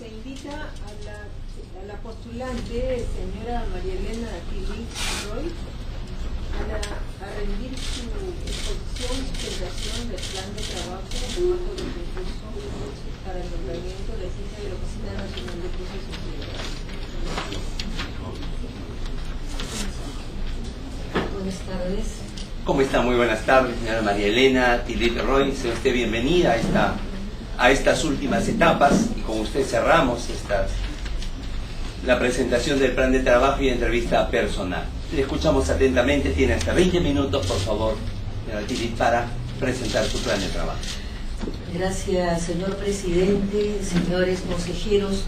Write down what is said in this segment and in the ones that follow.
se invita a la postulante, señora María Elena Tilly Roy, a rendir su exposición y presentación del plan de trabajo en el marco del concurso para el nombramiento de la licencia de la Oficina Nacional de Procesos Electorales. Buenas tardes. ¿Cómo está? Muy buenas tardes, señora María Elena Tilly Roy. Sea usted bienvenida a estas últimas etapas, y con usted cerramos la presentación del plan de trabajo y entrevista personal. Le escuchamos atentamente, tiene hasta 20 minutos, por favor, señora Tilly, para presentar su plan de trabajo. Gracias, señor presidente, señores consejeros,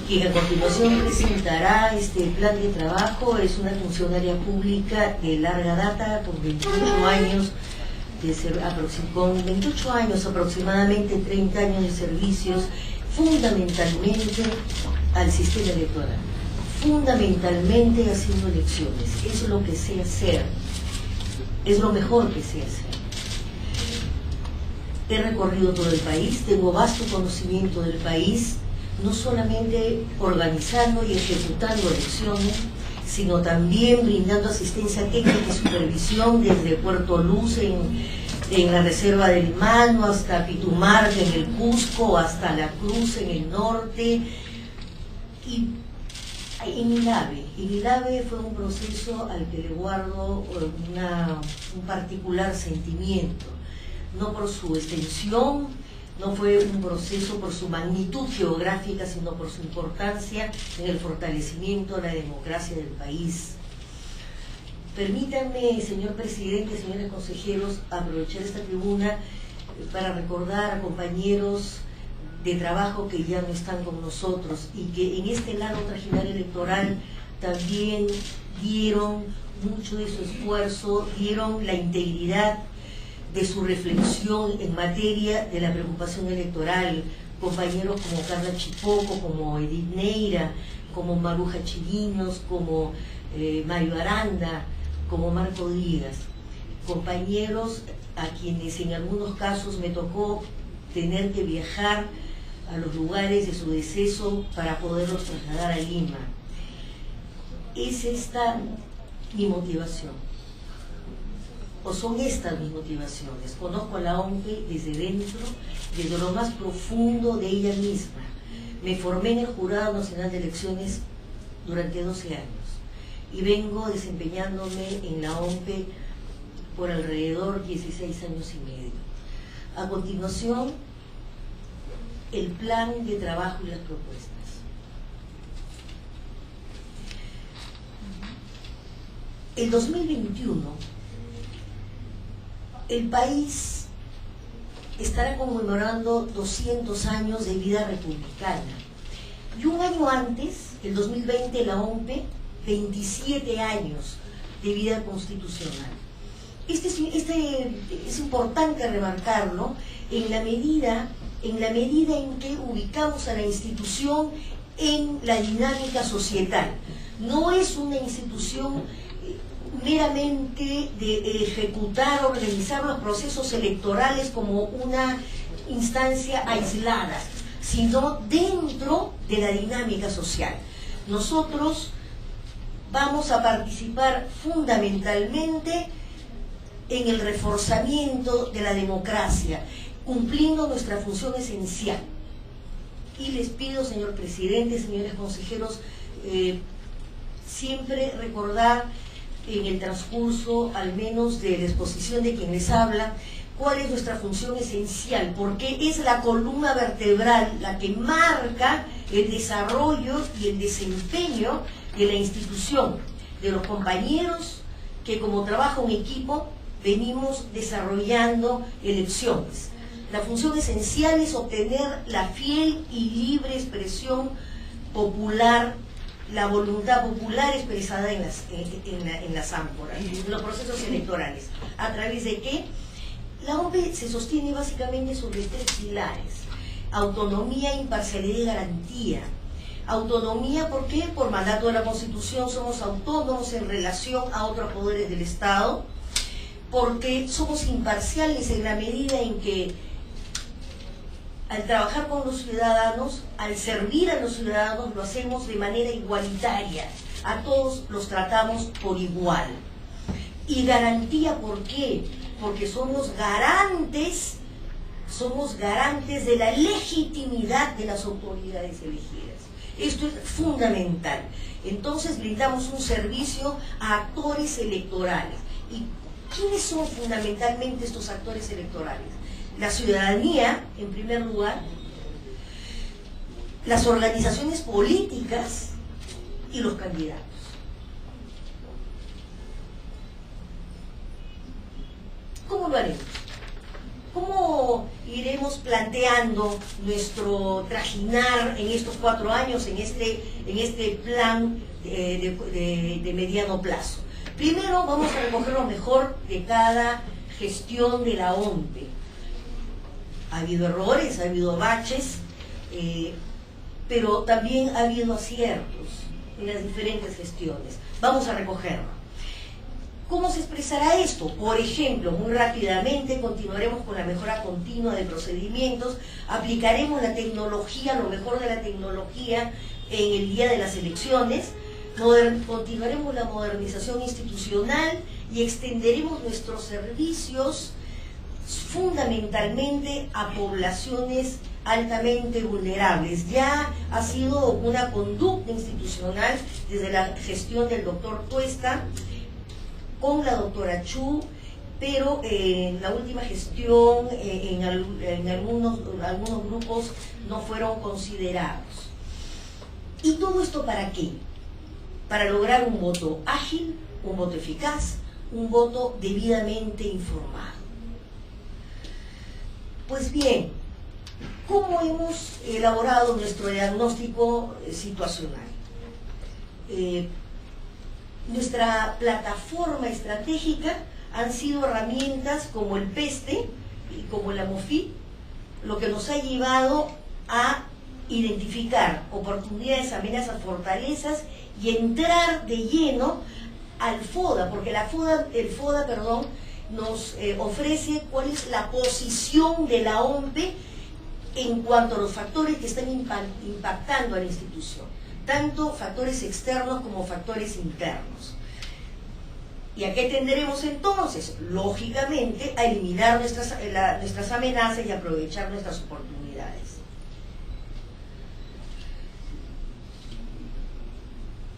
quien a continuación presentará este plan de trabajo. Es una funcionaria pública de larga data, con 28 años, con 28 años aproximadamente, 30 años de servicios, fundamentalmente al sistema electoral, fundamentalmente haciendo elecciones. Es lo que sé hacer, es lo mejor que sé hacer. He recorrido todo el país, tengo vasto conocimiento del país, no solamente organizando y ejecutando elecciones, sino también brindando asistencia técnica y supervisión desde Puerto Luz en la reserva del Mano hasta Pitumarca en el Cusco, hasta La Cruz en el norte, y en Ilave fue un proceso al que le guardo un particular sentimiento, no por su extensión, no fue un proceso por su magnitud geográfica, sino por su importancia en el fortalecimiento de la democracia del país. Permítanme, señor presidente, señores consejeros, aprovechar esta tribuna para recordar a compañeros de trabajo que ya no están con nosotros y que en este largo trajinar electoral también dieron mucho de su esfuerzo, dieron la integridad de su reflexión en materia de la preocupación electoral. Compañeros como Carla Chipoco, como Edith Neira, como Maruja Chirinos, como Mario Aranda, como Marco Díaz. Compañeros a quienes en algunos casos me tocó tener que viajar a los lugares de su deceso para poderlos trasladar a Lima. Es esta mi motivación, o son estas mis motivaciones. Conozco a la OMPE desde dentro, desde lo más profundo de ella misma. Me formé en el Jurado Nacional de Elecciones durante 12 años y vengo desempeñándome en la OMPE por alrededor de 16 años y medio. A continuación, el plan de trabajo y las propuestas. El 2021, el país estará conmemorando 200 años de vida republicana. Y un año antes, el 2020, la OMPE, 27 años de vida constitucional. Es importante remarcarlo en la medida en que ubicamos a la institución en la dinámica societal. No es una institución meramente de ejecutar, organizar los procesos electorales como una instancia aislada, sino dentro de la dinámica social. Nosotros vamos a participar fundamentalmente en el reforzamiento de la democracia, cumpliendo nuestra función esencial. Y les pido, señor presidente, señores consejeros, siempre recordar en el transcurso, al menos de la exposición de quien les habla, cuál es nuestra función esencial, porque es la columna vertebral la que marca el desarrollo y el desempeño de la institución, de los compañeros que como trabajo en equipo venimos desarrollando elecciones. La función esencial es obtener la fiel y libre expresión popular, la voluntad popular expresada en las ánforas, en los procesos electorales. ¿A través de qué? La OMPE se sostiene básicamente sobre 3 pilares: autonomía, imparcialidad y garantía. Autonomía, ¿por qué? Por mandato de la Constitución somos autónomos en relación a otros poderes del Estado, porque somos imparciales en la medida en que al trabajar con los ciudadanos, al servir a los ciudadanos, lo hacemos de manera igualitaria. A todos los tratamos por igual. Y garantía, ¿por qué? Porque somos garantes de la legitimidad de las autoridades elegidas. Esto es fundamental. Entonces brindamos un servicio a actores electorales. ¿Y quiénes son fundamentalmente estos actores electorales? La ciudadanía, en primer lugar, las organizaciones políticas y los candidatos. ¿Cómo lo haremos? ¿Cómo iremos planteando nuestro trajinar en estos 4 años, en este plan de mediano plazo? Primero vamos a recoger lo mejor de cada gestión de la OMPE. Ha habido errores, ha habido baches, pero también ha habido aciertos en las diferentes gestiones. Vamos a recogerlo. ¿Cómo se expresará esto? Por ejemplo, muy rápidamente continuaremos con la mejora continua de procedimientos, aplicaremos la tecnología, lo mejor de la tecnología en el día de las elecciones, continuaremos la modernización institucional y extenderemos nuestros servicios fundamentalmente a poblaciones altamente vulnerables. Ya ha sido una conducta institucional desde la gestión del doctor Tuesta con la doctora Chu, pero en la última gestión en algunos grupos no fueron considerados. ¿Y todo esto para qué? Para lograr un voto ágil, un voto eficaz, un voto debidamente informado. Pues bien, ¿cómo hemos elaborado nuestro diagnóstico situacional? Nuestra plataforma estratégica han sido herramientas como el PESTE y como la MOFI, lo que nos ha llevado a identificar oportunidades, amenazas, fortalezas y entrar de lleno al FODA, porque el FODA nos ofrece cuál es la posición de la OMPE en cuanto a los factores que están impactando a la institución, tanto factores externos como factores internos. ¿Y a qué tenderemos entonces? Lógicamente a eliminar nuestras amenazas y aprovechar nuestras oportunidades.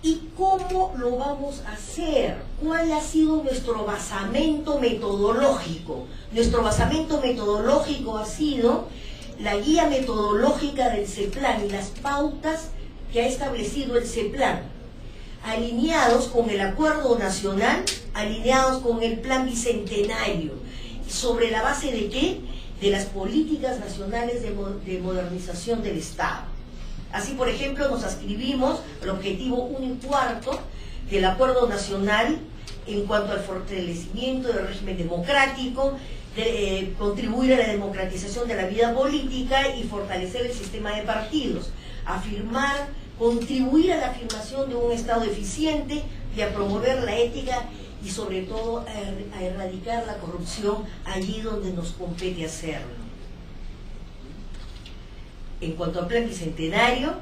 ¿Y cómo lo vamos a hacer? ¿Cuál ha sido nuestro basamento metodológico? Nuestro basamento metodológico ha sido la guía metodológica del CEPLAN y las pautas que ha establecido el CEPLAN, alineados con el Acuerdo Nacional, alineados con el Plan Bicentenario. ¿Sobre la base de qué? De las políticas nacionales de modernización del Estado. Así, por ejemplo, nos adscribimos al objetivo 1 y cuarto del Acuerdo Nacional en cuanto al fortalecimiento del régimen democrático, de contribuir a la democratización de la vida política y fortalecer el sistema de partidos, contribuir a la afirmación de un Estado eficiente y a promover la ética y sobre todo a erradicar la corrupción allí donde nos compete hacerlo. En cuanto al Plan Bicentenario,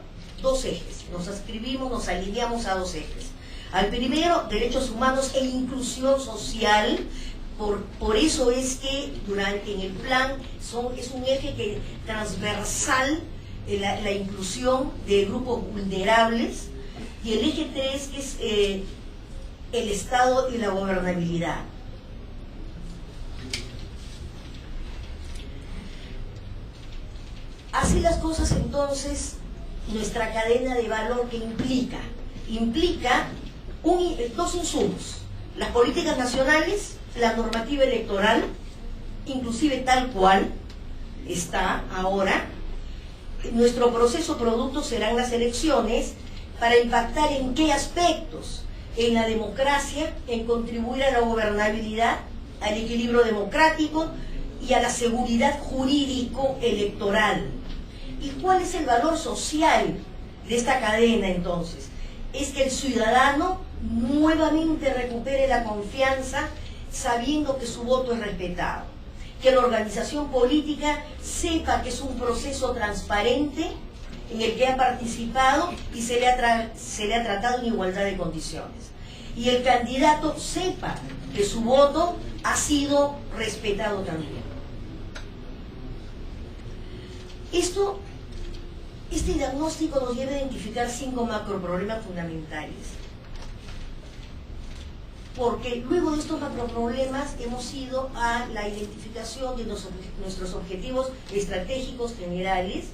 2 ejes. Nos adscribimos, nos alineamos a 2 ejes. Al primero, derechos humanos e inclusión social. Por eso es que en el plan es un eje transversal la inclusión de grupos vulnerables, y el eje 3 que es el Estado y la gobernabilidad. Así las cosas, entonces, nuestra cadena de valor que implica 2 insumos: las políticas nacionales, la normativa electoral, inclusive tal cual está ahora. Nuestro proceso producto serán las elecciones, para impactar en qué aspectos: en la democracia, en contribuir a la gobernabilidad, al equilibrio democrático y a la seguridad jurídico-electoral. ¿Y cuál es el valor social de esta cadena entonces? Es que el ciudadano nuevamente recupere la confianza sabiendo que su voto es respetado. que la organización política sepa que es un proceso transparente en el que ha participado y se le ha tratado en igualdad de condiciones. Y el candidato sepa que su voto ha sido respetado también. Este diagnóstico nos lleva a identificar 5 macroproblemas fundamentales. Porque luego de estos macroproblemas hemos ido a la identificación de nuestros objetivos estratégicos generales,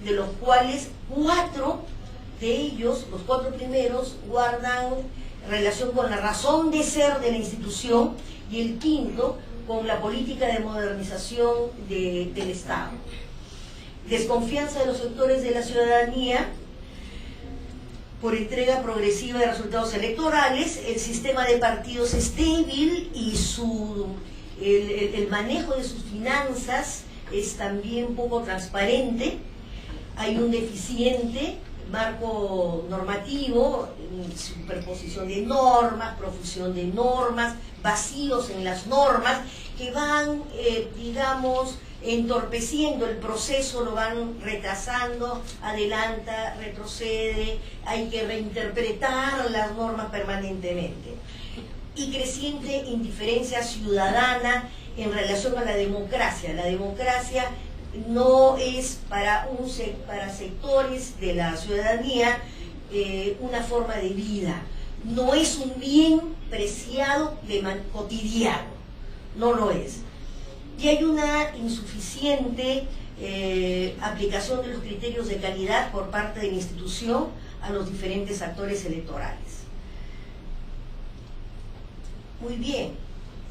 de los cuales 4 de ellos, los 4 primeros, guardan relación con la razón de ser de la institución, y el quinto con la política de modernización del Estado. Desconfianza de los sectores de la ciudadanía por entrega progresiva de resultados electorales, el sistema de partidos es débil y el manejo de sus finanzas es también poco transparente, hay un deficiente marco normativo, superposición de normas, profusión de normas, vacíos en las normas que van, entorpeciendo el proceso, lo van retrasando, adelanta, retrocede, hay que reinterpretar las normas permanentemente. Y creciente indiferencia ciudadana en relación a la democracia. La democracia no es para sectores de la ciudadanía una forma de vida, no es un bien preciado cotidiano, no lo es. Y hay una insuficiente aplicación de los criterios de calidad por parte de la institución a los diferentes actores electorales. Muy bien.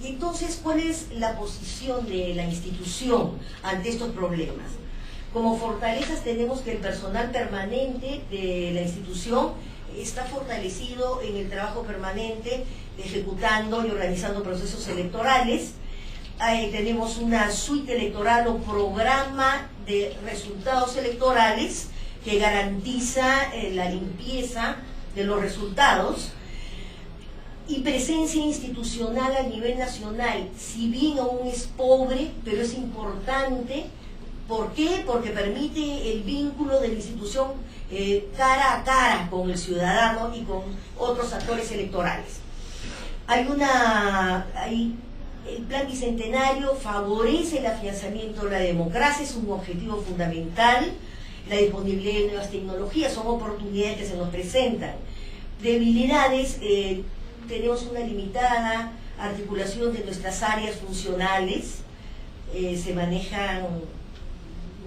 Y entonces, ¿cuál es la posición de la institución ante estos problemas? Como fortalezas tenemos que el personal permanente de la institución está fortalecido en el trabajo permanente, ejecutando y organizando procesos electorales. Tenemos una suite electoral o programa de resultados electorales que garantiza la limpieza de los resultados, y presencia institucional a nivel nacional, si bien aún es pobre, pero es importante. ¿Por qué? Porque permite el vínculo de la institución cara a cara con el ciudadano y con otros actores electorales. El Plan Bicentenario favorece el afianzamiento de la democracia, es un objetivo fundamental. La disponibilidad de nuevas tecnologías son oportunidades que se nos presentan. Debilidades, tenemos una limitada articulación de nuestras áreas funcionales, se manejan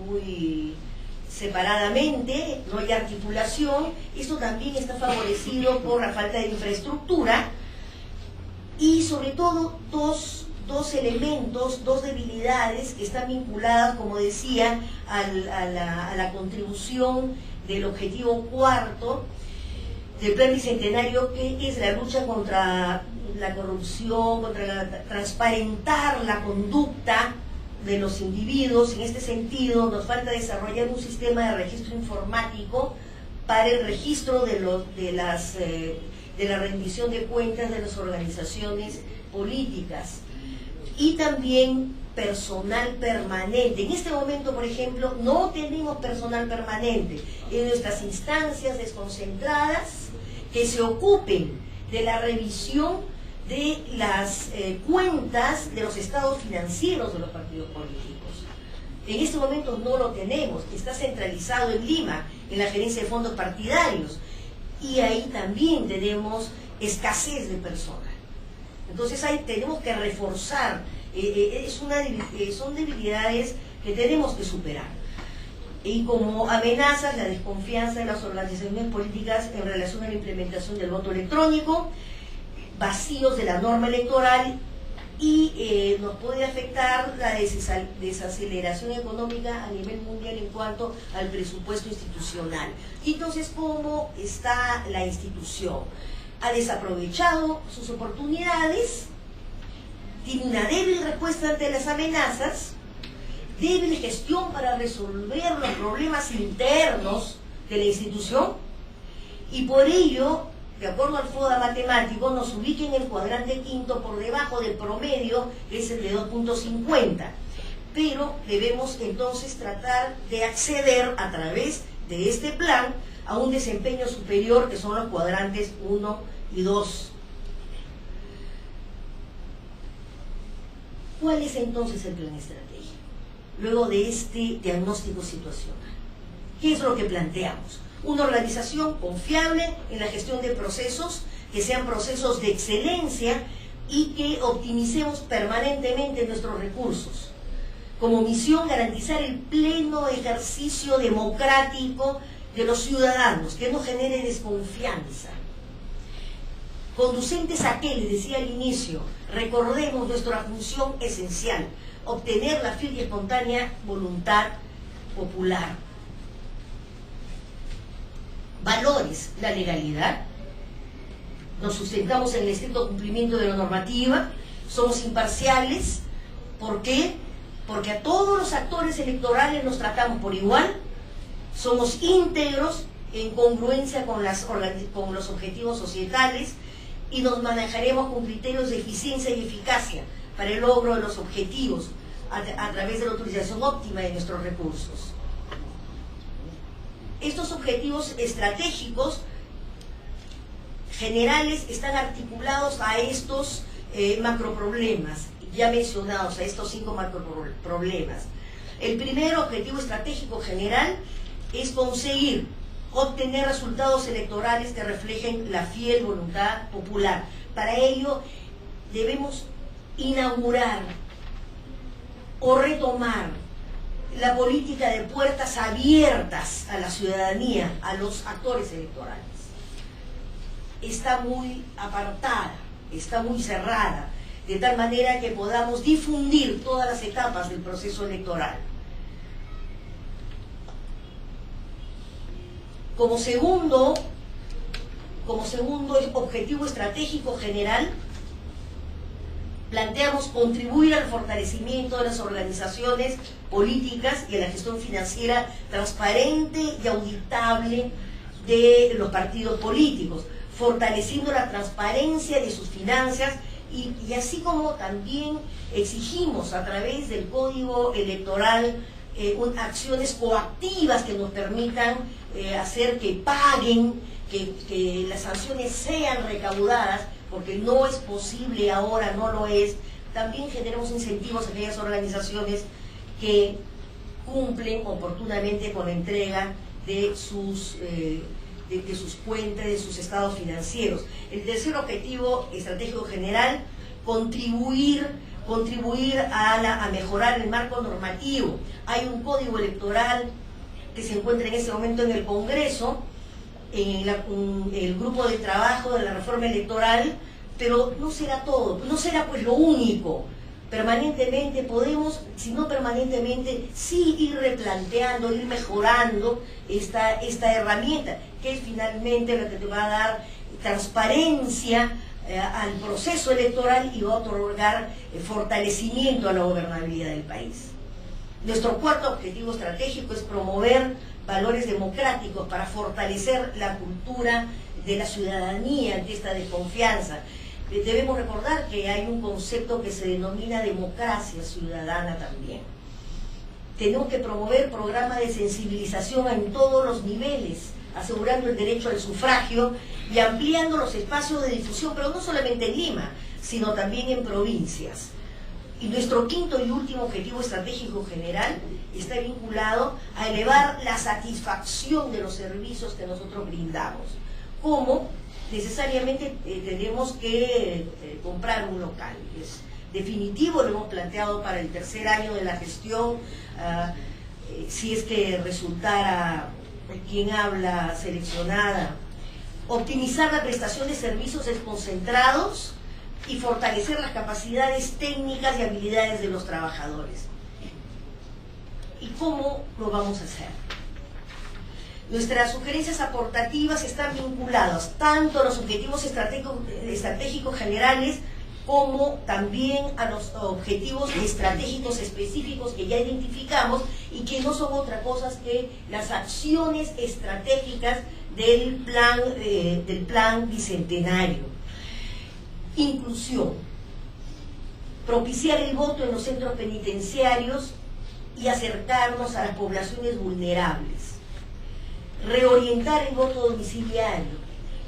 muy separadamente, no hay articulación. Esto también está favorecido por la falta de infraestructura y sobre todo dos elementos, dos debilidades que están vinculadas, como decía, a la contribución del objetivo cuarto del Plan Bicentenario, que es la lucha contra la corrupción, contra transparentar la conducta de los individuos. En este sentido, nos falta desarrollar un sistema de registro informático para el registro de la rendición de cuentas de las organizaciones políticas, y también personal permanente. En este momento, por ejemplo, no tenemos personal permanente en nuestras instancias desconcentradas que se ocupen de la revisión de las cuentas de los estados financieros de los partidos políticos. En este momento no lo tenemos, está centralizado en Lima, en la gerencia de fondos partidarios, y ahí también tenemos escasez de personal. Entonces ahí tenemos que reforzar, son debilidades que tenemos que superar. Y como amenazas, la desconfianza de las organizaciones políticas en relación a la implementación del voto electrónico, vacíos de la norma electoral, y nos puede afectar la desaceleración económica a nivel mundial en cuanto al presupuesto institucional. Entonces, ¿cómo está la institución? Ha desaprovechado sus oportunidades, tiene una débil respuesta ante las amenazas, débil gestión para resolver los problemas internos de la institución, y por ello, de acuerdo al FODA matemático, nos ubica en el cuadrante quinto por debajo del promedio, que es el de 2.50. pero debemos entonces tratar de acceder a través de este plan a un desempeño superior, que son los cuadrantes 1 y 2. ¿Cuál es entonces el plan estratégico? Luego de este diagnóstico situacional, ¿qué es lo que planteamos? Una organización confiable en la gestión de procesos, que sean procesos de excelencia y que optimicemos permanentemente nuestros recursos. Como misión, garantizar el pleno ejercicio democrático de los ciudadanos, que no genere desconfianza. Conducentes a qué, les decía al inicio, recordemos nuestra función esencial, obtener la firme y espontánea voluntad popular. Valores, la legalidad. Nos sustentamos en el estricto cumplimiento de la normativa, somos imparciales. ¿Por qué? Porque a todos los actores electorales nos tratamos por igual, somos íntegros en congruencia con los objetivos societales y nos manejaremos con criterios de eficiencia y eficacia para el logro de los objetivos a través de la utilización óptima de nuestros recursos. Estos objetivos estratégicos generales están articulados a estos macroproblemas ya mencionados, a estos 5 macroproblemas. El primer objetivo estratégico general es conseguir obtener resultados electorales que reflejen la fiel voluntad popular. Para ello debemos inaugurar o retomar la política de puertas abiertas a la ciudadanía, a los actores electorales. Está muy apartada, está muy cerrada, de tal manera que podamos difundir todas las etapas del proceso electoral. Como segundo objetivo estratégico general, planteamos contribuir al fortalecimiento de las organizaciones políticas y a la gestión financiera transparente y auditable de los partidos políticos, fortaleciendo la transparencia de sus finanzas y así como también exigimos a través del Código Electoral acciones coactivas que nos permitan hacer que paguen, que las sanciones sean recaudadas, porque no es posible ahora, no lo es. También generamos incentivos a aquellas organizaciones que cumplen oportunamente con la entrega de sus cuentas, de sus estados financieros. El tercer objetivo estratégico general, contribuir a mejorar el marco normativo. Hay un código electoral que se encuentra en este momento en el Congreso, en el grupo de trabajo de la reforma electoral, pero no será todo, no será pues lo único. Permanentemente podemos, si no permanentemente, sí ir replanteando, ir mejorando esta herramienta, que es finalmente la que te va a dar transparencia al proceso electoral y va a otorgar fortalecimiento a la gobernabilidad del país. Nuestro cuarto objetivo estratégico es promover valores democráticos para fortalecer la cultura de la ciudadanía ante esta desconfianza. Debemos recordar que hay un concepto que se denomina democracia ciudadana también. Tenemos que promover programas de sensibilización en todos los niveles, asegurando el derecho al sufragio y ampliando los espacios de difusión, pero no solamente en Lima, sino también en provincias. Y nuestro quinto y último objetivo estratégico general está vinculado a elevar la satisfacción de los servicios que nosotros brindamos. ¿Cómo? Necesariamente tenemos que comprar un local. Es definitivo, lo hemos planteado para el tercer año de la gestión, si es que resultara quien habla seleccionada. Optimizar la prestación de servicios desconcentrados y fortalecer las capacidades técnicas y habilidades de los trabajadores. ¿Y cómo lo vamos a hacer? Nuestras sugerencias aportativas están vinculadas tanto a los objetivos estratégicos generales como también a los objetivos estratégicos específicos que ya identificamos y que no son otra cosa que las acciones estratégicas del plan bicentenario. Inclusión. Propiciar el voto en los centros penitenciarios y acercarnos a las poblaciones vulnerables. Reorientar el voto domiciliario.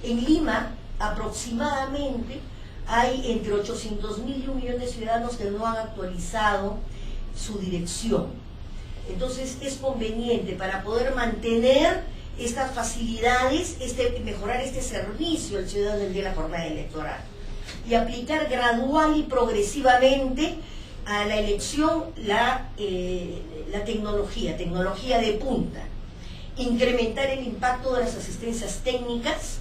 En Lima, aproximadamente, hay entre 800.000 y 1 millón de ciudadanos que no han actualizado su dirección. Entonces es conveniente para poder mantener estas facilidades, mejorar este servicio al ciudadano el día de la jornada electoral y aplicar gradual y progresivamente a la elección la tecnología de punta, incrementar el impacto de las asistencias técnicas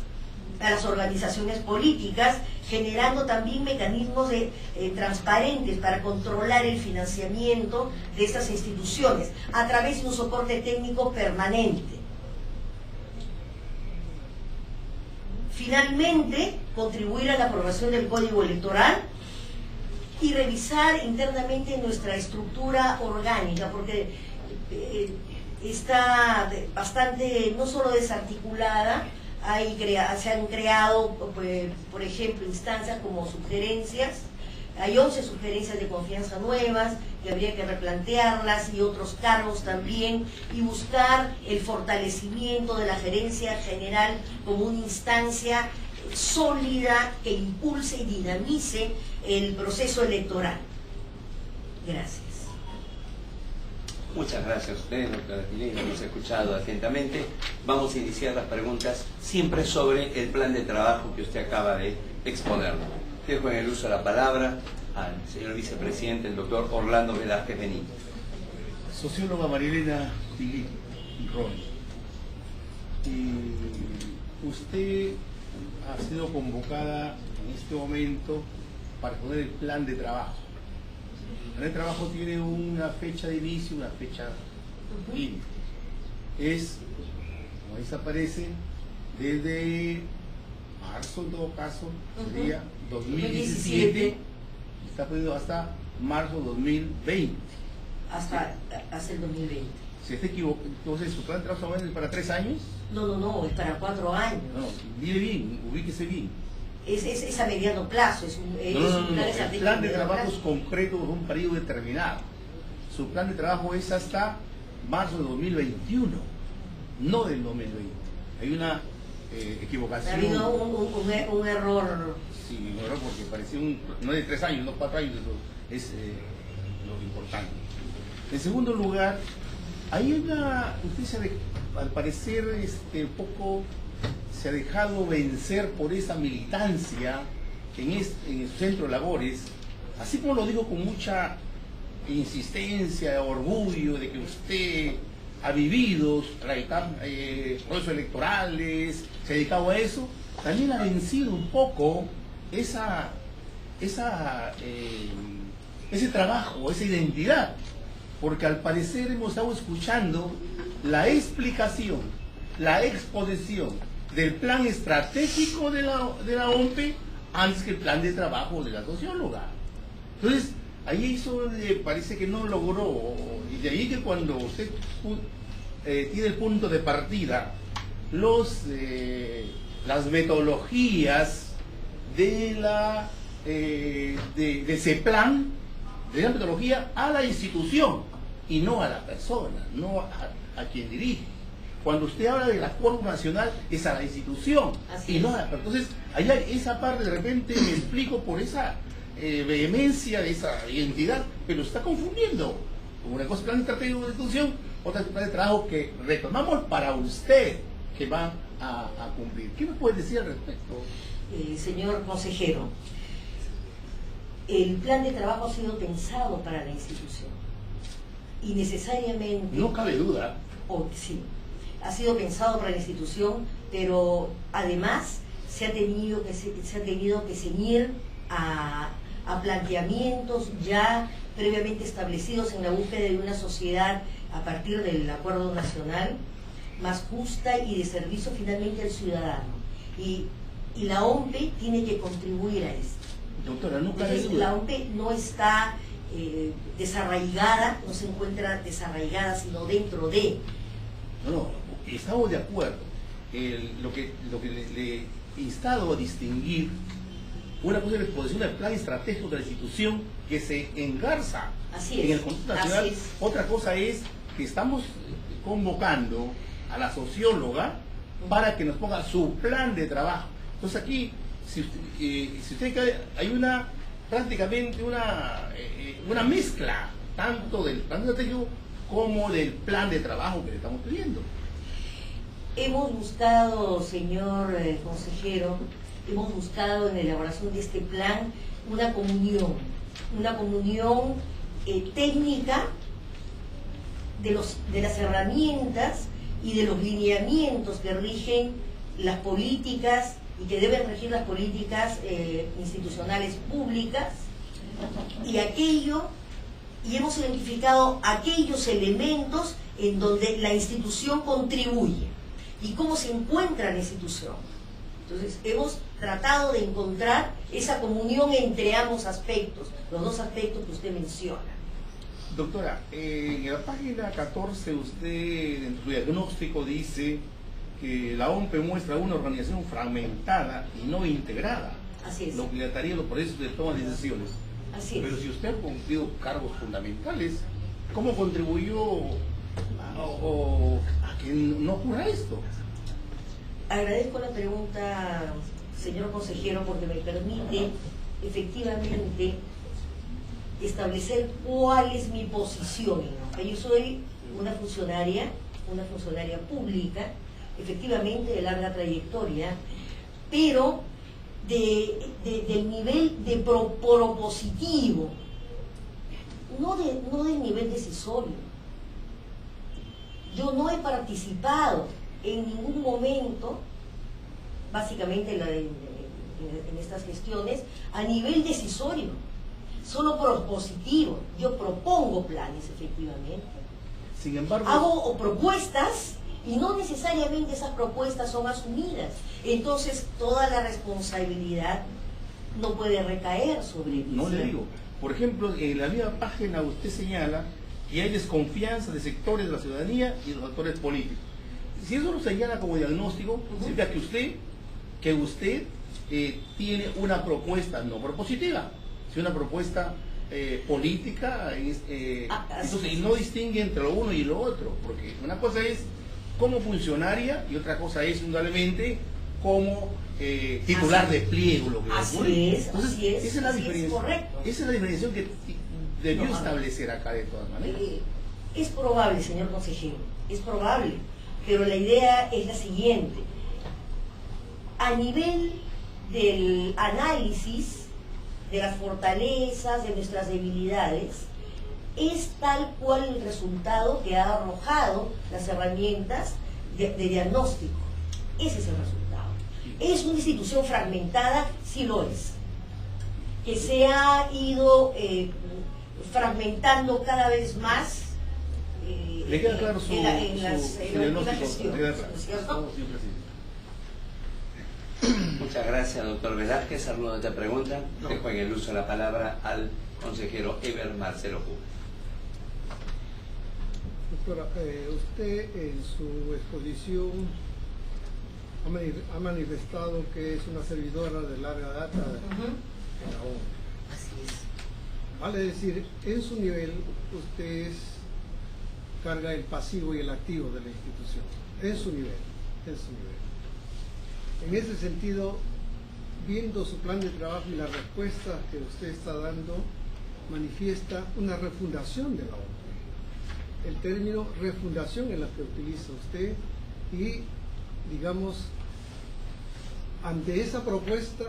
a las organizaciones políticas, generando también mecanismos transparentes para controlar el financiamiento de estas instituciones a través de un soporte técnico permanente. Finalmente, contribuir a la aprobación del Código Electoral y revisar internamente nuestra estructura orgánica, porque está bastante, no solo desarticulada, se han creado, por ejemplo, instancias como sugerencias. Hay 11 sugerencias de confianza nuevas que habría que replantearlas y otros cargos también, y buscar el fortalecimiento de la gerencia general como una instancia sólida que impulse y dinamice el proceso electoral. Gracias. Muchas gracias a usted, doctora Tilly, lo hemos escuchado atentamente. Vamos a iniciar las preguntas siempre sobre el plan de trabajo que usted acaba de exponer. Dejo en el uso de la palabra al señor vicepresidente, el doctor Orlando Velázquez Benítez. Socióloga Marielena Tilly Roy, usted ha sido convocada en este momento para poner el plan de trabajo. El plan de trabajo tiene una fecha de inicio, una fecha fin. Es, como ahí se aparece, desde marzo en todo caso, sería 2017, está poniendo hasta marzo 2020. Hasta el 2020. Si está equivocado, entonces su plan de trabajo es para 3 años. No, es para 4 años. No, mire bien, ubíquese bien. Es a mediano plazo, es un plan estratégico. El plan de trabajo es concreto por un periodo determinado. Su plan de trabajo es hasta marzo de 2021, no del 2020. Hay una equivocación. Ha habido un error. Sí, un error porque parecía no de 3 años, no 4 años, eso es lo importante. En segundo lugar, hay usted al parecer poco se ha dejado vencer por esa militancia en el centro de labores, así como lo digo con mucha insistencia, orgullo de que usted ha vivido procesos electorales, se ha dedicado a eso, también ha vencido un poco ese trabajo, esa identidad, porque al parecer hemos estado escuchando la explicación, la exposición del plan estratégico de la OMPE antes que el plan de trabajo de la socióloga. Entonces, ahí eso parece que no logró, y de ahí que cuando usted tiene el punto de partida, las metodologías de ese plan, de la metodología a la institución y no a la persona, no a quien dirige. Cuando usted habla del acuerdo nacional es a la institución y no a la persona. Entonces, allá esa parte de repente me explico por esa vehemencia de esa identidad, pero está confundiendo. Una cosa es plan estratégico de la institución, otra es plan de trabajo que reclamamos para usted que va a cumplir. ¿Qué me puede decir al respecto? Señor consejero, el plan de trabajo ha sido pensado para la institución y necesariamente... No cabe duda. Sí, ha sido pensado para la institución, pero además se ha tenido que ceñir a planteamientos ya previamente establecidos en la búsqueda de una sociedad a partir del acuerdo nacional más justa y de servicio finalmente al ciudadano. Y la OMPE tiene que contribuir a esto. Doctora, no cabe duda. La OMPE no está desarraigada, no se encuentra desarraigada, sino dentro de... No, estamos de acuerdo. Lo que le he instado a distinguir Una cosa es la exposición del plan estratégico de la institución que se engarza Así en es, el contexto nacional. así es. Otra cosa es que estamos convocando a la socióloga para que nos ponga su plan de trabajo. Entonces aquí, si usted hay prácticamente una mezcla tanto del plan estratégico como del plan de trabajo que le estamos pidiendo. Hemos buscado, señor consejero, hemos buscado en la elaboración de este plan una comunión técnica de las herramientas y de los lineamientos que rigen las políticas y que deben regir las políticas institucionales públicas y hemos identificado aquellos elementos en donde la institución contribuye y cómo se encuentra la institución. Entonces hemos tratado de encontrar esa comunión entre ambos aspectos, los dos aspectos que usted menciona. Doctora, en la página 14 usted en su diagnóstico dice que la OMPE muestra una organización fragmentada y no integrada, Así es. lo que dilataría los procesos de toma de decisiones. Así es. Pero si usted ha cumplido cargos fundamentales, ¿cómo contribuyó a que no ocurra esto? Agradezco la pregunta, señor consejero, porque me permite efectivamente establecer cuál es mi posición. Yo soy una funcionaria pública, efectivamente de larga trayectoria, pero del nivel de propositivo, no del nivel decisorio. Yo no he participado en ningún momento, básicamente en estas gestiones, a nivel decisorio, solo propositivo. Yo propongo planes, efectivamente. Sin embargo, Hago propuestas y no necesariamente esas propuestas son asumidas. Entonces, toda la responsabilidad no puede recaer sobre mí. no le digo, por ejemplo, en la misma página usted señala que hay desconfianza de sectores de la ciudadanía y de los actores políticos. Si eso lo señala como diagnóstico, significa que usted tiene una propuesta no propositiva, sino una propuesta política, entonces, y no distingue entre lo uno y lo otro, porque una cosa es como funcionaria y otra cosa es indudablemente como titular de pliego, lo que Así es, entonces, así es, esa es la así es, diferencia, correcto. esa es la diferenciación que debió No, establecer acá de todas maneras. Es probable, señor consejero, es probable, pero la idea es la siguiente. A nivel del análisis de las fortalezas, de nuestras debilidades, es tal cual el resultado que ha arrojado las herramientas de diagnóstico. Ese es el resultado. ¿Es una institución fragmentada? Sí lo es. Que se ha ido fragmentando cada vez más ¿Le queda claro su últimas diagnóstico? gestiones, ¿Le queda claro? ¿no es cierto? Sí, Muchas gracias, doctor Velázquez. ¿Alguna otra pregunta? No. Dejo en el uso de la palabra al consejero Eber Marcelo Cuba. Doctora, usted en su exposición ha manifestado que es una servidora de larga data de la ONU. Así es. Vale decir, en su nivel usted carga el pasivo y el activo de la institución. En su nivel. En ese sentido, viendo su plan de trabajo y las respuestas que usted está dando, manifiesta una refundación de la ONU. El término refundación es la que utiliza usted y, digamos, ante esa propuesta,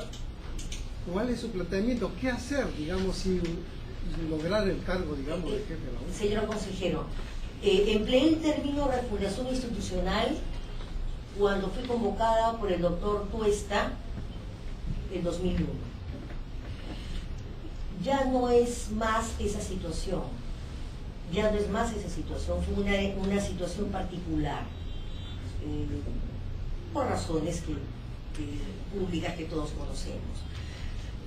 ¿cuál es su planteamiento? ¿Qué hacer, digamos, si lograr el cargo, digamos, de jefe de la ONU? Señor consejero, empleé el término refundación institucional cuando fui convocada por el doctor Tuesta en 2001. Ya no es más esa situación, fue una situación particular, por razones públicas que todos conocemos.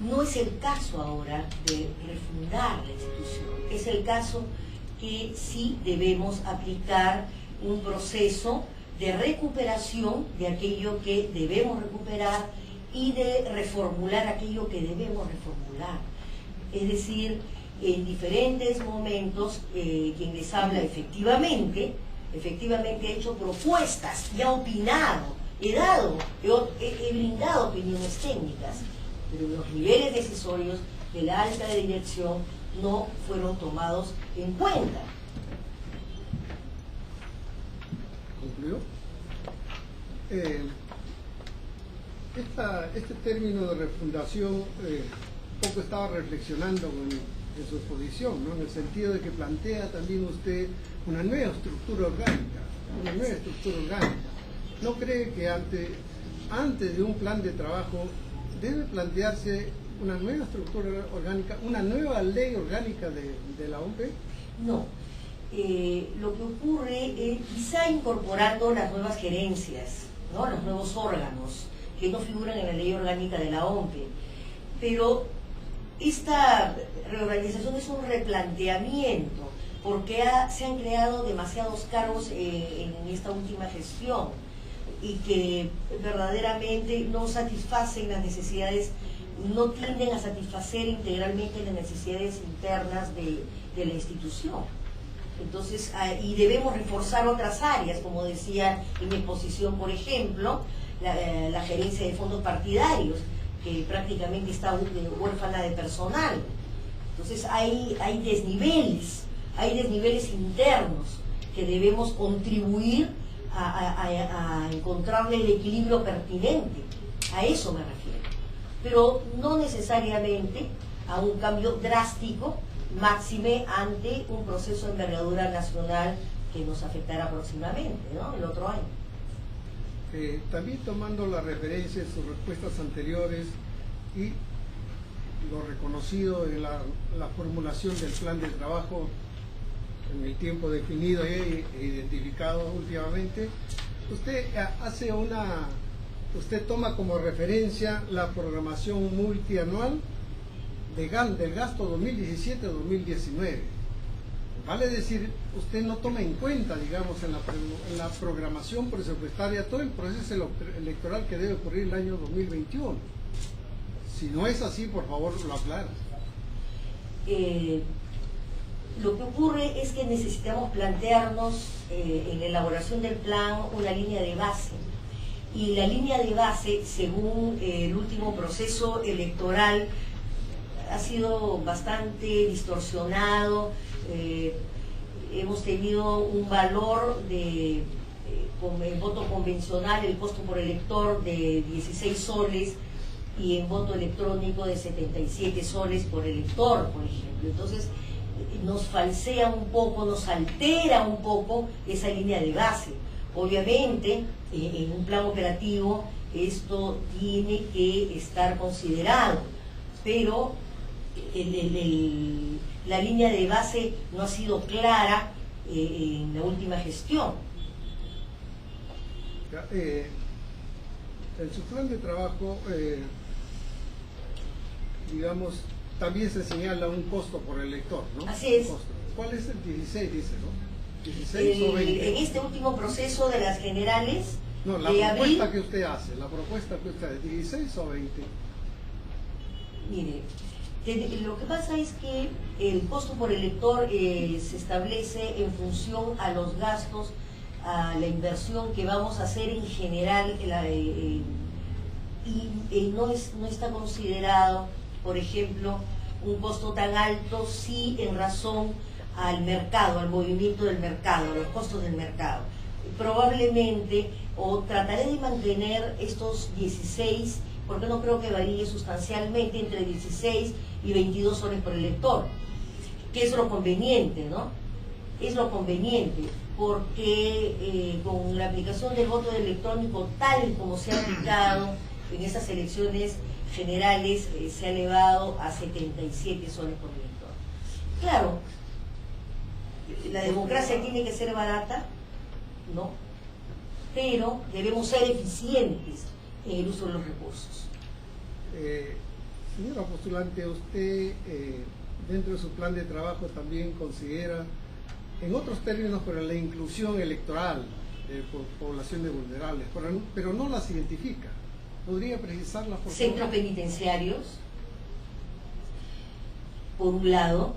No es el caso ahora de refundar la institución, es el caso que sí debemos aplicar un proceso de recuperación de aquello que debemos recuperar y de reformular aquello que debemos reformular. Es decir, en diferentes momentos, quien les habla efectivamente ha hecho propuestas y ha opinado, he brindado opiniones técnicas, pero los niveles decisorios de la alta dirección no fueron tomados en cuenta. ¿Concluyó? Este término de refundación, un poco estaba reflexionando en su exposición, ¿no? En el sentido de que plantea también usted una nueva estructura orgánica, ¿No cree que antes de un plan de trabajo debe plantearse una nueva estructura orgánica, una nueva ley orgánica de la OMPE? No. Lo que ocurre es quizá incorporando las nuevas gerencias, ¿no? Los nuevos órganos que no figuran en la ley orgánica de la OMPE. Pero esta reorganización es un replanteamiento porque se han creado demasiados cargos en esta última gestión y que verdaderamente no satisfacen las necesidades, no tienden a satisfacer integralmente las necesidades internas de la institución. Entonces, y debemos reforzar otras áreas, como decía en mi exposición, por ejemplo, la gerencia de fondos partidarios, que prácticamente está huérfana de personal. Entonces hay desniveles internos que debemos contribuir a encontrarle el equilibrio pertinente. A eso me refiero. Pero no necesariamente a un cambio drástico, máxime ante un proceso de envergadura nacional que nos afectará próximamente, ¿no? El otro año. También tomando la referencia de sus respuestas anteriores y lo reconocido en la formulación del plan de trabajo en el tiempo definido e identificado últimamente, usted toma como referencia la programación multianual del gasto 2017-2019. Vale decir, usted no toma en cuenta, digamos, en la programación presupuestaria todo el proceso electoral que debe ocurrir el año 2021. Si no es así, por favor, lo aclara. Lo que ocurre es que necesitamos plantearnos en la elaboración del plan una línea de base. Y la línea de base, según el último proceso electoral, ha sido bastante distorsionado. Hemos tenido un valor con el voto convencional, el costo por elector de 16 soles y en voto electrónico de 77 soles por elector, por ejemplo. Entonces nos falsea un poco, nos altera un poco esa línea de base. Obviamente en un plan operativo esto tiene que estar considerado, pero la línea de base no ha sido clara en la última gestión. En su plan de trabajo, digamos, también se señala un costo por elector, ¿no? Así es. ¿Cuál es el 16, dice, no? 16 o 20. En este último proceso de las generales, no, la propuesta que usted hace, ¿16 o 20? Mire, lo que pasa es que el costo por elector se establece en función a los gastos, a la inversión que vamos a hacer en general, y no está considerado, por ejemplo, un costo tan alto si en razón al mercado, al movimiento del mercado, a los costos del mercado. Probablemente, o trataré de mantener estos 16, porque no creo que varíe sustancialmente entre 16 y 22 soles por elector, que es lo conveniente, ¿no? Es lo conveniente, porque con la aplicación del voto electrónico tal como se ha aplicado en esas elecciones generales, se ha elevado a 77 soles por elector. Claro, la democracia tiene que ser barata, ¿no? Pero debemos ser eficientes en el uso de los recursos. Señora postulante, usted dentro de su plan de trabajo también considera, en otros términos, pero la inclusión electoral de poblaciones vulnerables, pero no las identifica. ¿Podría precisarla, por Centros favor? penitenciarios, por un lado,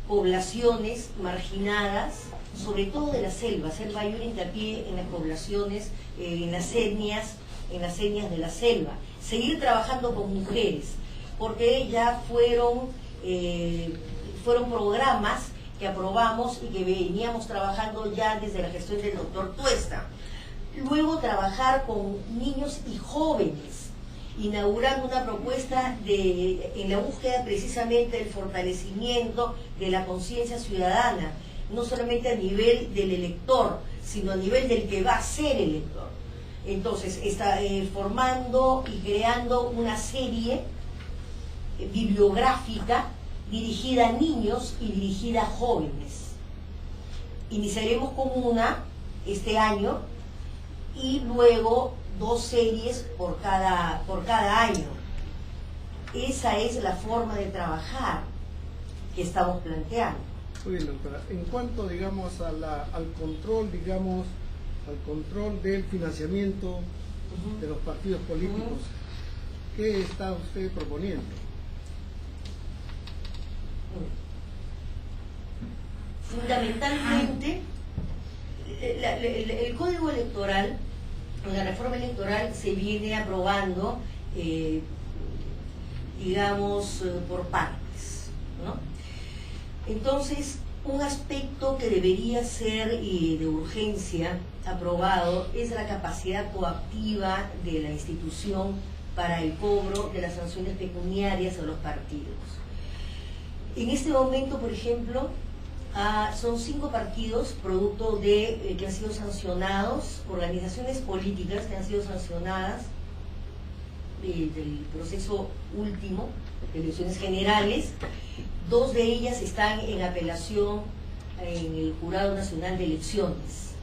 poblaciones marginadas, sobre todo de la selva, hacer mayor hincapié en las poblaciones, en las etnias de la selva, seguir trabajando con mujeres, porque ya fueron programas que aprobamos y que veníamos trabajando ya desde la gestión del doctor Tuesta. Luego trabajar con niños y jóvenes, inaugurando una propuesta en la búsqueda precisamente del fortalecimiento de la conciencia ciudadana, no solamente a nivel del elector, sino a nivel del que va a ser elector. Entonces, está formando y creando una serie bibliográfica dirigida a niños y dirigida a jóvenes. Iniciaremos con una este año y luego 2 series por cada año. Esa es la forma de trabajar que estamos planteando. Muy bien, doctora. En cuanto, digamos, al control, digamos, al control del financiamiento de los partidos políticos, ¿qué está usted proponiendo? Fundamentalmente, el Código Electoral, la reforma electoral se viene aprobando, digamos, por partes, ¿no? Entonces, un aspecto que debería ser de urgencia aprobado es la capacidad coactiva de la institución para el cobro de las sanciones pecuniarias a los partidos. En este momento, por ejemplo, son 5 partidos producto de que han sido sancionados, organizaciones políticas que han sido sancionadas del proceso último de elecciones generales. 2 de ellas están en apelación en el Jurado Nacional de Elecciones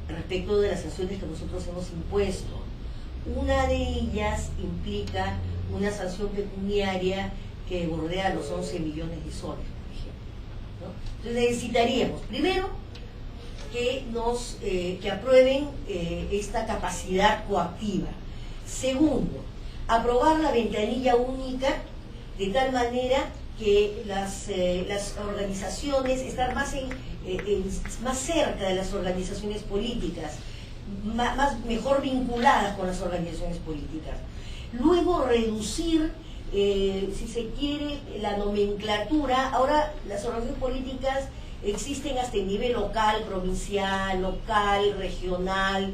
respecto de las sanciones que nosotros hemos impuesto. Una de ellas implica una sanción pecuniaria que bordea los 11 millones de soles, por ejemplo, ¿no? Entonces necesitaríamos, primero, que aprueben esta capacidad coactiva. Segundo, aprobar la ventanilla única de tal manera que las organizaciones, estar más cerca de las organizaciones políticas, mejor vinculadas con las organizaciones políticas. Luego reducir, si se quiere, la nomenclatura. Ahora las organizaciones políticas existen hasta el nivel local, provincial, local, regional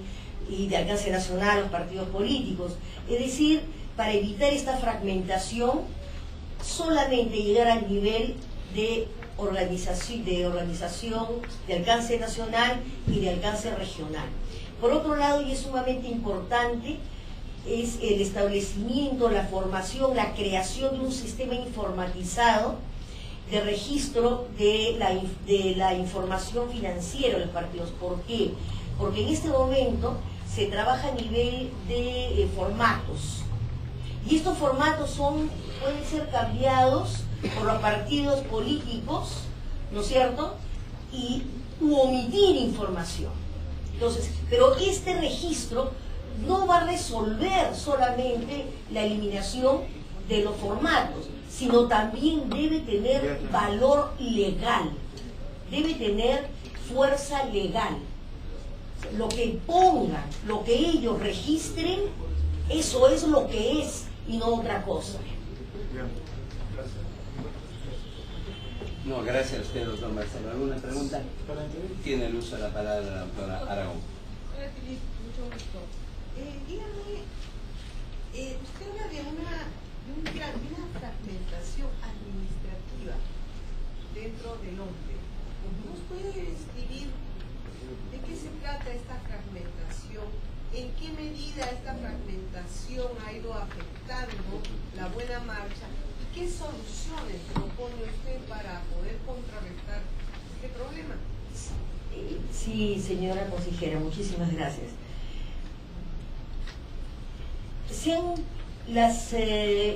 y de alcance nacional, los partidos políticos. Es decir, para evitar esta fragmentación, solamente llegar al nivel de organización de alcance nacional y de alcance regional. Por otro lado, y es sumamente importante, es el establecimiento, la formación, la creación de un sistema informatizado de registro de la información financiera de los partidos. ¿Por qué? Porque en este momento se trabaja a nivel de formatos, y estos formatos pueden ser cambiados por los partidos políticos, ¿no es cierto?, y omitir información. Entonces, pero este registro no va a resolver solamente la eliminación de los formatos, sino también debe tener valor legal, debe tener fuerza legal. Lo que pongan, lo que ellos registren, eso es lo que es y no otra cosa. No, gracias a usted, doctor Marcelo. ¿Alguna pregunta? Tiene el uso de la palabra la doctora Aragón. Hola, Filipe, mucho gusto. Dígame, usted habla de una fragmentación administrativa dentro del hombre. ¿Nos puede describir de qué se trata esta fragmentación? ¿En qué medida esta fragmentación ha ido afectando la buena marcha? ¿Y qué soluciones propone usted para poder contrarrestar este problema? Sí, señora consejera, muchísimas gracias.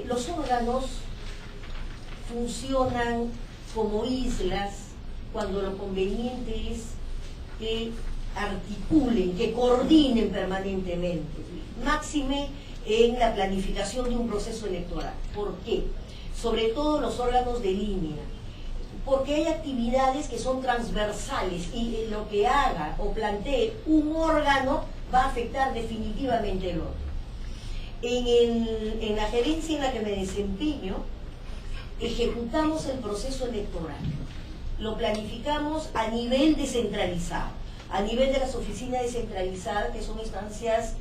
Los órganos funcionan como islas cuando lo conveniente es que articulen, que coordinen permanentemente. Máxime en la planificación de un proceso electoral. ¿Por qué? Sobre todo los órganos de línea. Porque hay actividades que son transversales y lo que haga o plantee un órgano va a afectar definitivamente el otro. En la gerencia en la que me desempeño, ejecutamos el proceso electoral. Lo planificamos a nivel descentralizado, a nivel de las oficinas descentralizadas, que son instancias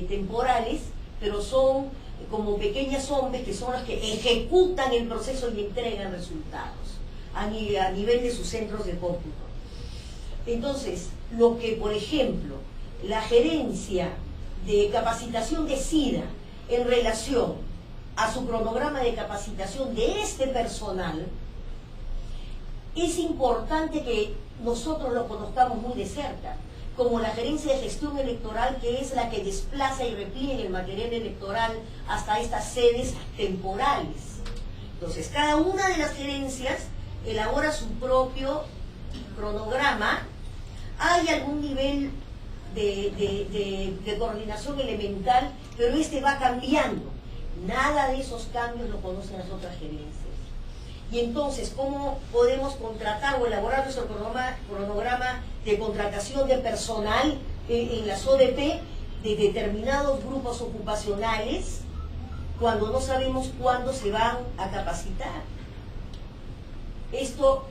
temporales, pero son como pequeñas sombras que son las que ejecutan el proceso y entregan resultados a nivel de sus centros de cómputo. Entonces, lo que, por ejemplo, la gerencia de capacitación decida en relación a su cronograma de capacitación de este personal, es importante que nosotros lo conozcamos muy de cerca, como la gerencia de gestión electoral, que es la que desplaza y repliega el material electoral hasta estas sedes temporales. Entonces, cada una de las gerencias elabora su propio cronograma. Hay algún nivel de coordinación elemental, pero este va cambiando. Nada de esos cambios lo conocen las otras gerencias. Y entonces, ¿cómo podemos contratar o elaborar nuestro cronograma de contratación de personal en las ODP de determinados grupos ocupacionales cuando no sabemos cuándo se van a capacitar? ¿Esto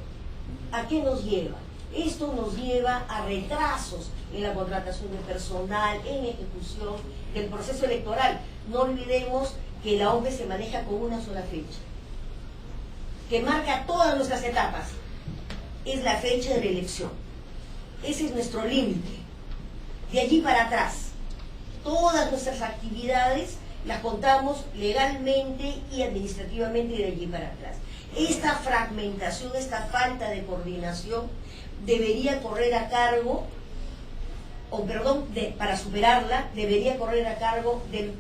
a qué nos lleva? Esto nos lleva a retrasos en la contratación de personal, en ejecución del proceso electoral. No olvidemos que la OMPE se maneja con una sola fecha, que marca todas nuestras etapas. Es la fecha de la elección. Ese es nuestro límite. De allí para atrás, todas nuestras actividades las contamos legalmente y administrativamente de allí para atrás. Esta fragmentación, esta falta de coordinación debería correr a cargo, para superarla, debería correr a cargo de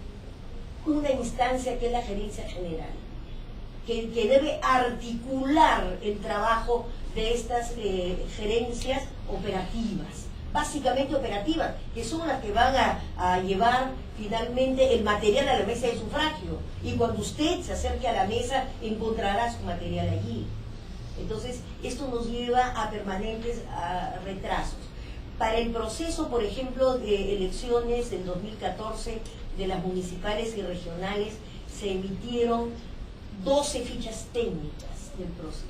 una instancia que es la gerencia general, que debe articular el trabajo de estas gerencias operativas, básicamente operativas, que son las que van a llevar finalmente el material a la mesa de sufragio. Y cuando usted se acerque a la mesa, encontrará su material allí. Entonces, esto nos lleva a permanentes retrasos. Para el proceso, por ejemplo, de elecciones del 2014, de las municipales y regionales, se emitieron 12 fichas técnicas del proceso.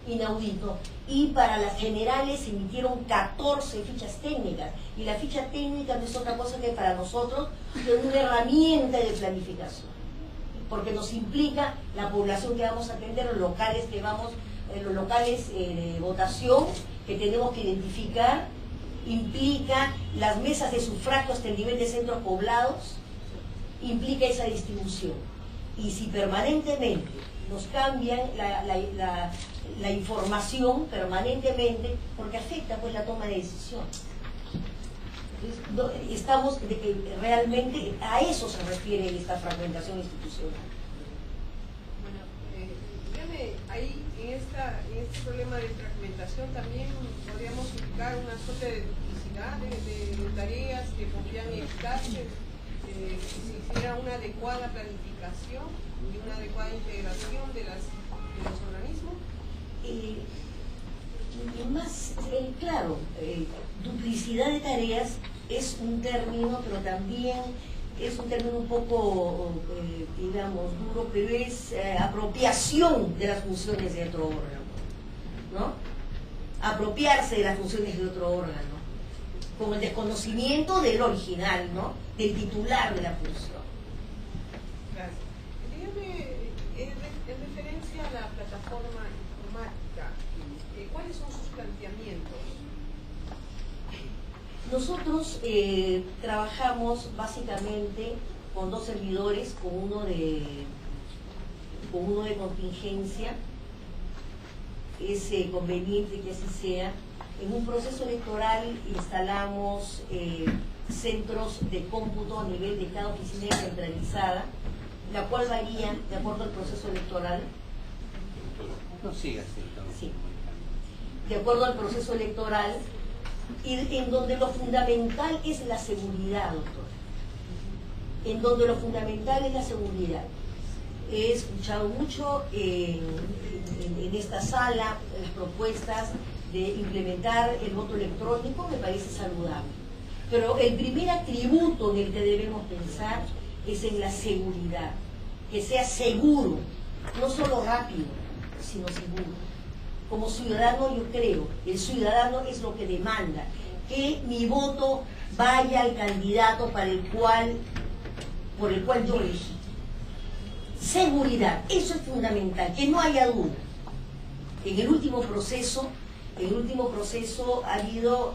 Inaudito. Y para las generales se emitieron 14 fichas técnicas. Y la ficha técnica no es otra cosa que para nosotros una herramienta de planificación, porque nos implica la población que vamos a atender, los locales de votación que tenemos que identificar, implica las mesas de sufragio hasta el nivel de centros poblados, implica esa distribución. Y si permanentemente nos cambian la información permanentemente, porque afecta pues la toma de decisión. Entonces, estamos de que realmente a eso se refiere esta fragmentación institucional. Bueno, dígame, ahí en este problema de fragmentación también podríamos ubicar una suerte de duplicidad de tareas que podrían evitarse si se hiciera una adecuada planificación y una adecuada integración de los organismos. Claro, duplicidad de tareas es un término, pero también es un término un poco, digamos, duro, pero es apropiación de las funciones de otro órgano, ¿no? Apropiarse de las funciones de otro órgano, con el desconocimiento del original, ¿no? Del titular de la función. Gracias. Dígame, en referencia a la plataforma informática, ¿cuáles son sus planteamientos? Nosotros trabajamos básicamente con dos servidores, con uno de contingencia. Es conveniente que así sea. En un proceso electoral instalamos centros de cómputo a nivel de cada oficina centralizada, la cual varía de acuerdo al proceso electoral. No sigas. Sí. De acuerdo al proceso electoral, y en donde lo fundamental es la seguridad, doctora. En donde lo fundamental es la seguridad. He escuchado mucho en esta sala las propuestas de implementar el voto electrónico, me parece saludable. Pero el primer atributo en el que debemos pensar es en la seguridad. Que sea seguro, no solo rápido, sino seguro. Como ciudadano yo creo, el ciudadano es lo que demanda, que mi voto vaya al candidato por el cual yo elegí. Seguridad, eso es fundamental, que no haya duda. En el último proceso ha habido,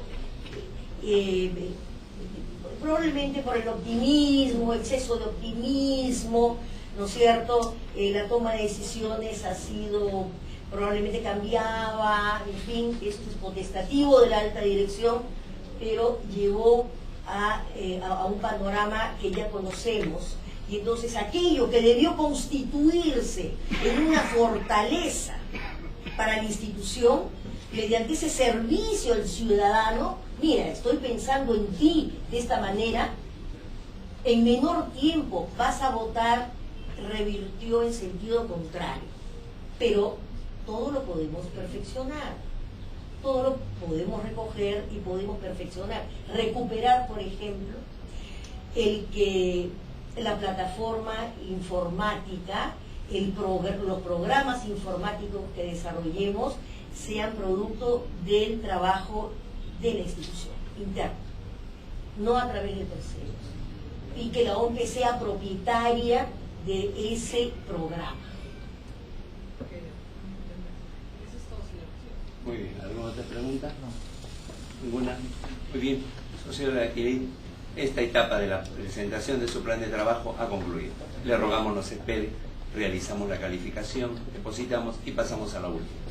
probablemente por el optimismo, exceso de optimismo, ¿no es cierto? La toma de decisiones ha sido, probablemente cambiaba, en fin, esto es potestativo de la alta dirección, pero llevó a un panorama que ya conocemos. Y entonces aquello que debió constituirse en una fortaleza para la institución, mediante ese servicio al ciudadano, mira, estoy pensando en ti de esta manera, en menor tiempo vas a votar, revirtió en sentido contrario. Pero todo lo podemos perfeccionar, todo lo podemos recoger y podemos perfeccionar. Recuperar, por ejemplo, el que la plataforma informática, los programas informáticos que desarrollemos sean producto del trabajo de la institución interna, no a través de terceros, y que la OMPE sea propietaria de ese programa. Muy bien, ¿alguna otra pregunta? No. ¿Ninguna? Muy bien, señora Quirón, esta etapa de la presentación de su plan de trabajo ha concluido. Le rogamos nos espere, realizamos la calificación, depositamos y pasamos a la última.